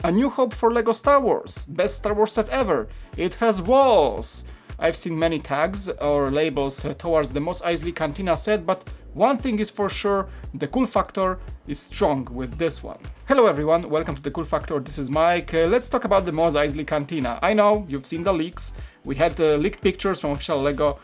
A new hope for LEGO Star Wars. Best Star Wars set ever. It has walls. I've seen many tags or labels towards the Mos Eisley Cantina set, but one thing is for sure, the cool factor is strong with this one. Hello everyone, welcome to the Cool Factor, this is Mike. Let's talk about the Mos Eisley Cantina. I know, you've seen the leaks. We had leaked pictures from official LEGO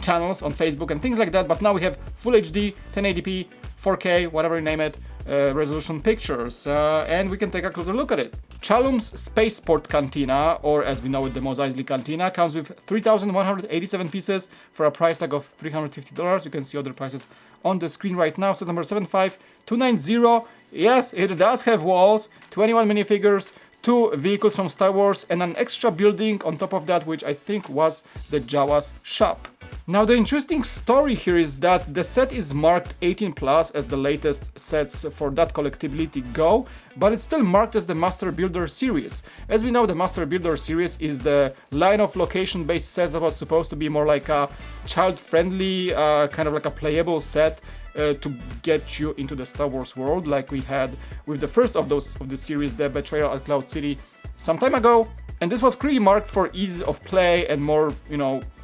channels on Facebook and things like that, but now we have Full HD, 1080p, 4K, whatever you name it, resolution pictures, and we can take a closer look at it. Chalum's Spaceport Cantina, or as we know it, the Mos Eisley Cantina, comes with 3,187 pieces for a price tag of $350. You can see other prices on the screen right now. Set number 75290. Yes, it does have walls, 21 minifigures, 2 vehicles from Star Wars, and an extra building on top of that, which I think was the Jawa's shop. Now the interesting story here is that the set is marked 18+ as the latest sets for that collectability go, but it's still marked as the Master Builder series. As we know, the Master Builder series is the line of location-based sets that was supposed to be more like a child-friendly, kind of like a playable set to get you into the Star Wars world, like we had with the first of the series, the Betrayal at Cloud City, some time ago. And this was clearly marked for ease of play and more,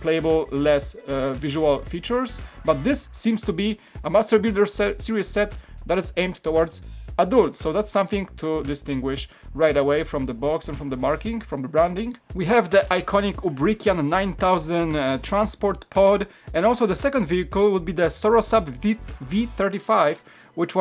playable, less visual features. But this seems to be a Master Builder series set that is aimed towards adults. So that's something to distinguish right away from the box and from the marking, from the branding. We have the iconic Ubrikian 9000 transport pod, and also the second vehicle would be the Sorosab V35, which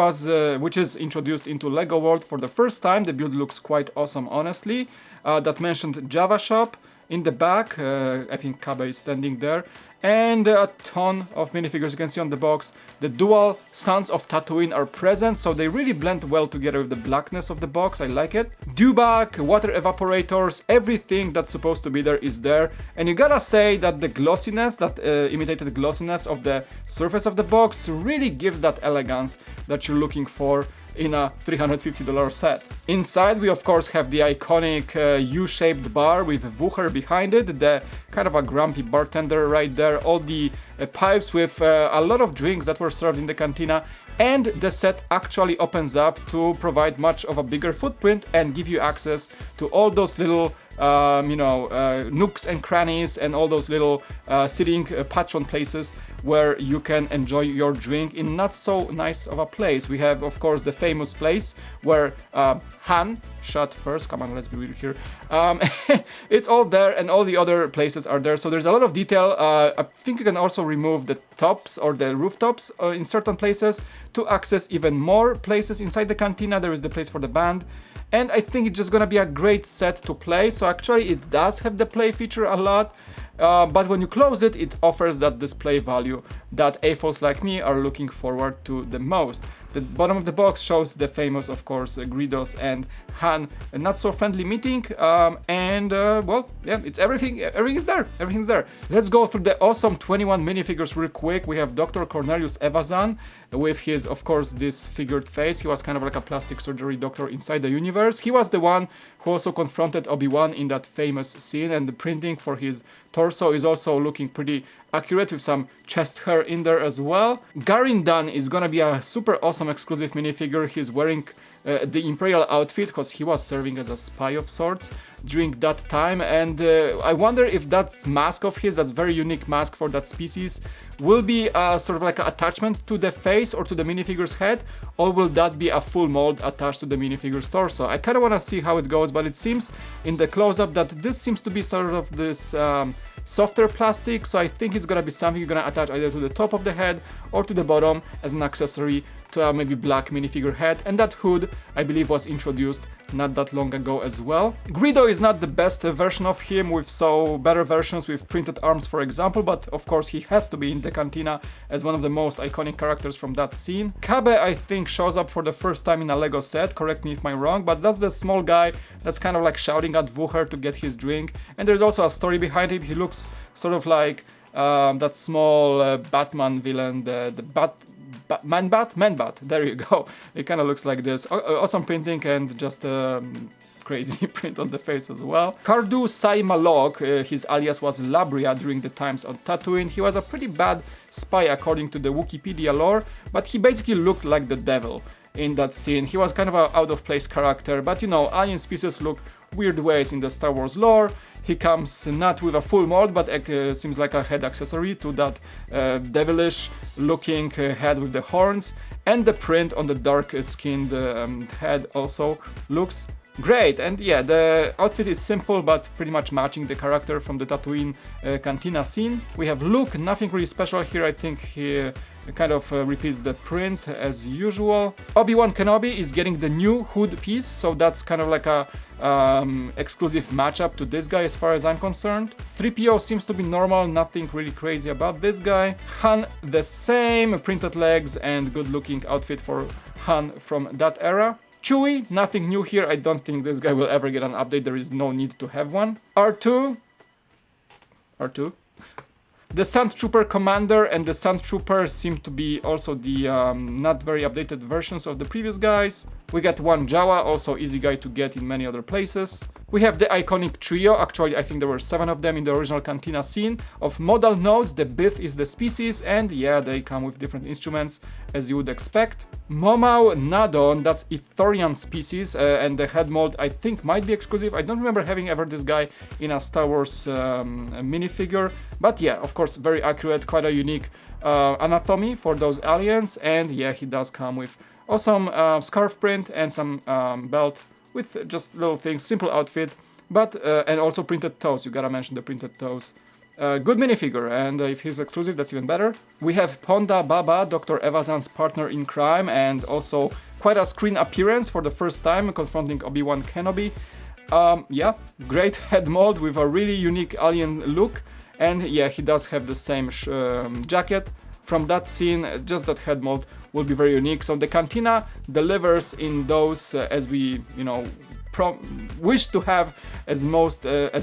is introduced into LEGO World for the first time. The build looks quite awesome, honestly. That mentioned Java shop in the back. I think Kabe is standing there. And a ton of minifigures you can see on the box. The dual Sons of Tatooine are present, so they really blend well together with the blackness of the box. I like it. Dewback, water evaporators, everything that's supposed to be there is there. And you gotta say that the glossiness, that imitated glossiness of the surface of the box really gives that elegance that you're looking for in a $350 set. Inside we of course have the iconic U-shaped bar with Wucher behind it, the kind of a grumpy bartender right there, all the pipes with a lot of drinks that were served in the cantina, and the set actually opens up to provide much of a bigger footprint and give you access to all those little nooks and crannies and all those little sitting patron places where you can enjoy your drink in not so nice of a place. We have, of course, the famous place where Han shot first. Come on, let's be real here. It's all there, and all the other places are there. So there's a lot of detail. I think you can also remove the tops or the rooftops in certain places to access even more places inside the cantina. There is the place for the band. And I think it's just gonna be a great set to play. So actually it does have the play feature a lot, but when you close it, it offers that display value that AFOs like me are looking forward to the most. The bottom of the box shows the famous, of course, Greedos and Han not so friendly meeting, it's everything is there, everything's there. Let's go through the awesome 21 minifigures real quick. We have Dr. Cornelius Evazan with his, of course, disfigured face. He was kind of like a plastic surgery doctor inside the universe. He was the one who also confronted Obi-Wan in that famous scene, and the printing for his torso is also looking pretty accurate with some chest hair in there as well. Garin Dan is gonna be a super awesome exclusive minifigure. He's wearing the Imperial outfit because he was serving as a spy of sorts during that time, and I wonder if that mask of his, that very unique mask for that species, will be sort of like an attachment to the face or to the minifigure's head, or will that be a full mold attached to the minifigure's torso? I kind of want to see how it goes, but it seems in the close-up that this seems to be sort of this softer plastic, so I think it's gonna be something you're gonna attach either to the top of the head or to the bottom as an accessory to a maybe black minifigure head. And that hood, I believe, was introduced not that long ago as well. Greedo is not the best version of him. We've saw better versions with printed arms, for example, but of course he has to be in the cantina as one of the most iconic characters from that scene. Kabe, I think, shows up for the first time in a LEGO set, correct me if I'm wrong, but that's the small guy that's kind of like shouting at Wucher to get his drink, and there's also a story behind him. He looks sort of like that small Batman villain, Man-Bat, there you go. It kind of looks like this. Awesome printing and just crazy print on the face as well. Cardu Sai Malok, his alias was Labria during the times on Tatooine. He was a pretty bad spy according to the Wikipedia lore, but he basically looked like the devil. in that scene. He was kind of an out of place character, but you know, alien species look weird ways in the Star Wars lore. He comes not with a full mold, but seems like a head accessory to that devilish looking head with the horns, and the print on the dark skinned head also looks great. And yeah, the outfit is simple but pretty much matching the character from the Tatooine Cantina scene. We have Luke, nothing really special here. I think he kind of repeats the print as usual. Obi-Wan Kenobi is getting the new hood piece, so that's kind of like a exclusive matchup to this guy as far as I'm concerned. 3PO seems to be normal, nothing really crazy about this guy. Han, the same, printed legs and good looking outfit for Han from that era. Chewie, nothing new here. I don't think this guy will ever get an update. There is no need to have one. R2. The Sand Trooper Commander and the Sand Trooper seem to be also the not very updated versions of the previous guys. We got one Jawa, also easy guy to get in many other places. We have the iconic trio, actually I think there were 7 of them in the original Cantina scene, of modal nodes. The Bith is the species, and yeah, they come with different instruments as you would expect. Momau Nadon, that's Ithorian species, and the head mold I think might be exclusive. I don't remember having ever this guy in a Star Wars minifigure, but yeah, of course very accurate, quite a unique anatomy for those aliens, and yeah, he does come with awesome scarf print and some belt with just little things, simple outfit, but and also printed toes. You gotta mention the printed toes. Good minifigure, and if he's exclusive, that's even better. We have Ponda Baba, Dr. Evazan's partner in crime, and also quite a screen appearance for the first time, confronting Obi-Wan Kenobi. Yeah, great head mold with a really unique alien look, and yeah, he does have the same jacket from that scene. Just that head mold will be very unique. So the Cantina delivers in those as we, you know, wish to have as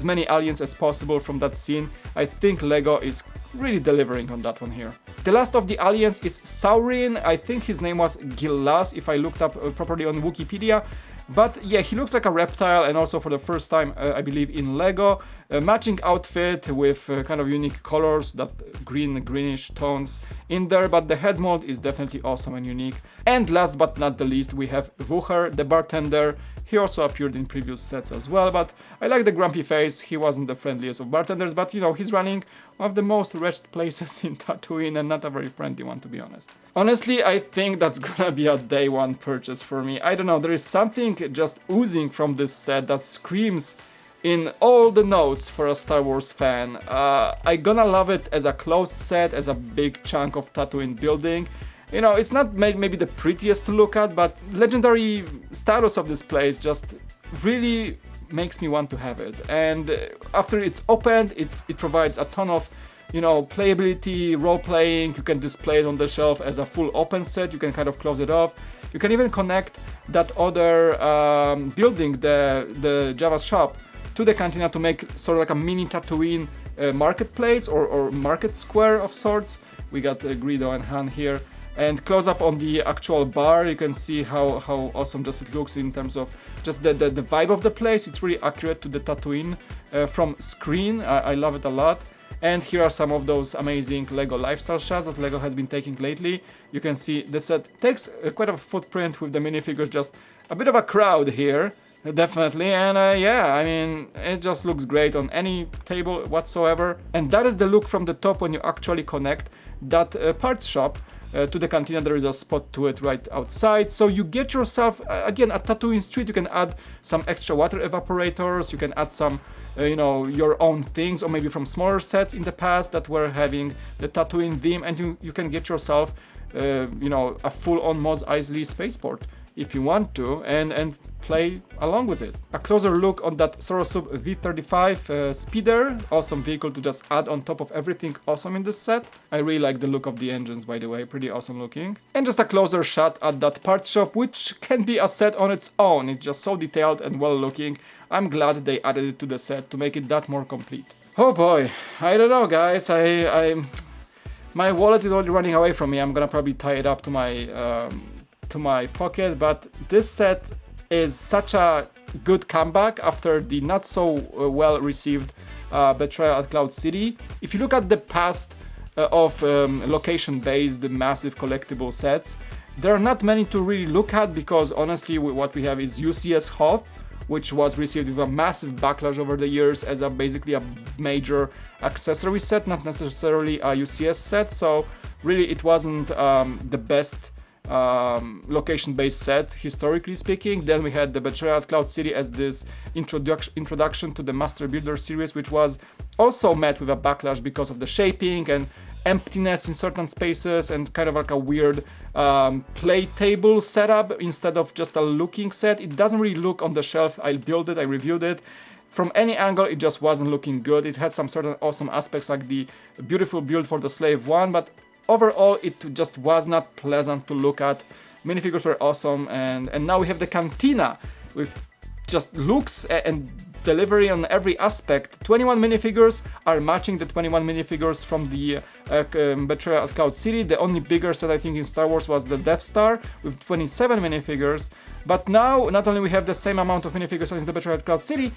many aliens as possible from that scene. I think Lego is really delivering on that one here. The last of the aliens is Saurin. I think his name was Gillas if I looked up properly on Wikipedia. But yeah, he looks like a reptile, and also for the first time, I believe, in Lego. Matching outfit with kind of unique colors, that greenish tones in there, but the head mold is definitely awesome and unique. And last but not the least, we have Wucher, the bartender. He also appeared in previous sets as well, but I like the grumpy face. He wasn't the friendliest of bartenders, but you know, he's running one of the most wretched places in Tatooine, and not a very friendly one, to be honest. Honestly, I think that's gonna be a day one purchase for me. I don't know, there is something just oozing from this set that screams in all the notes for a Star Wars fan. I gonna love it as a closed set, as a big chunk of Tatooine building. You know, it's not maybe the prettiest to look at, but legendary status of this place just really makes me want to have it. And after it's opened, it provides a ton of, you know, playability, role-playing. You can display it on the shelf as a full open set. You can kind of close it off. You can even connect that other building, the Java's shop, to the Cantina to make sort of like a mini Tatooine marketplace or market square of sorts. We got Greedo and Han here. And close up on the actual bar, you can see how awesome just it looks in terms of just the vibe of the place. It's really accurate to the Tatooine from screen. I love it a lot. And here are some of those amazing Lego lifestyle shots that Lego has been taking lately. You can see the set takes quite a footprint with the minifigures, just a bit of a crowd here, definitely. And yeah, I mean, it just looks great on any table whatsoever. And that is the look from the top when you actually connect that parts shop to the Cantina. There is a spot to it right outside, so you get yourself again at Tatooine Street. You can add some extra water evaporators, you can add some you know, your own things, or maybe from smaller sets in the past that were having the Tatooine theme, and you can get yourself you know, a full-on Mos Eisley spaceport if you want to, and play along with it. A closer look on that Sorosub V35 speeder, awesome vehicle to just add on top of everything awesome in this set. I really like the look of the engines, by the way, pretty awesome looking. And just a closer shot at that parts shop, which can be a set on its own. It's just so detailed and well looking. I'm glad they added it to the set to make it that more complete. Oh boy, I don't know, guys. My wallet is already running away from me. I'm gonna probably tie it up to my pocket, but this set is such a good comeback after the not so well received Betrayal at Cloud City. If you look at the past of location-based massive collectible sets, There are not many to really look at because honestly what we have is UCS Hoth, which was received with a massive backlash over the years as basically a major accessory set, not necessarily a UCS set. So really it wasn't the best location-based set, historically speaking. Then we had the Betrayal at Cloud City as this introduction to the Master Builder series, which was also met with a backlash because of the shaping and emptiness in certain spaces and kind of like a weird play table setup instead of just a looking set. It doesn't really look on the shelf. I built it, I reviewed it. From any angle, it just wasn't looking good. It had some certain awesome aspects like the beautiful build for the Slave 1, but overall it just was not pleasant to look at. Minifigures were awesome, and now we have the Cantina with just looks and delivery on every aspect. 21 minifigures are matching the 21 minifigures from the Betrayal at Cloud City. The only bigger set I think in Star Wars was the Death Star with 27 minifigures. But now not only we have the same amount of minifigures as in the Betrayal at Cloud City,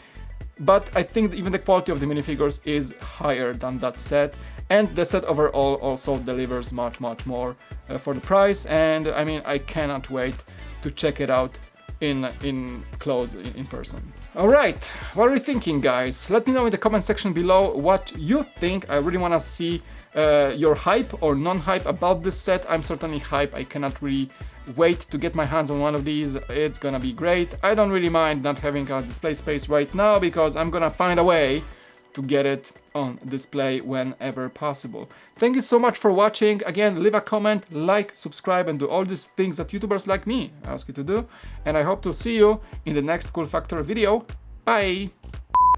but I think even the quality of the minifigures is higher than that set. And the set overall also delivers much more for the price. And I mean, I cannot wait to check it out in close, in person. Alright, what are you thinking, guys? Let me know in the comment section below what you think. I really want to see your hype or non-hype about this set. I'm certainly hype. I cannot really wait to get my hands on one of these. It's gonna be great. I don't really mind not having a display space right now because I'm gonna find a way to get it on display whenever possible. Thank you so much for watching. Again, leave a comment, like, subscribe, and do all these things that YouTubers like me ask you to do. And I hope to see you in the next Cool Factor video. Bye!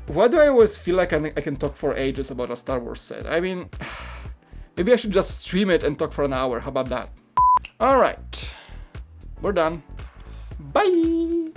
Why do I always feel like I can talk for ages about a Star Wars set? I mean, maybe I should just stream it and talk for an hour. How about that? Alright, we're done. Bye!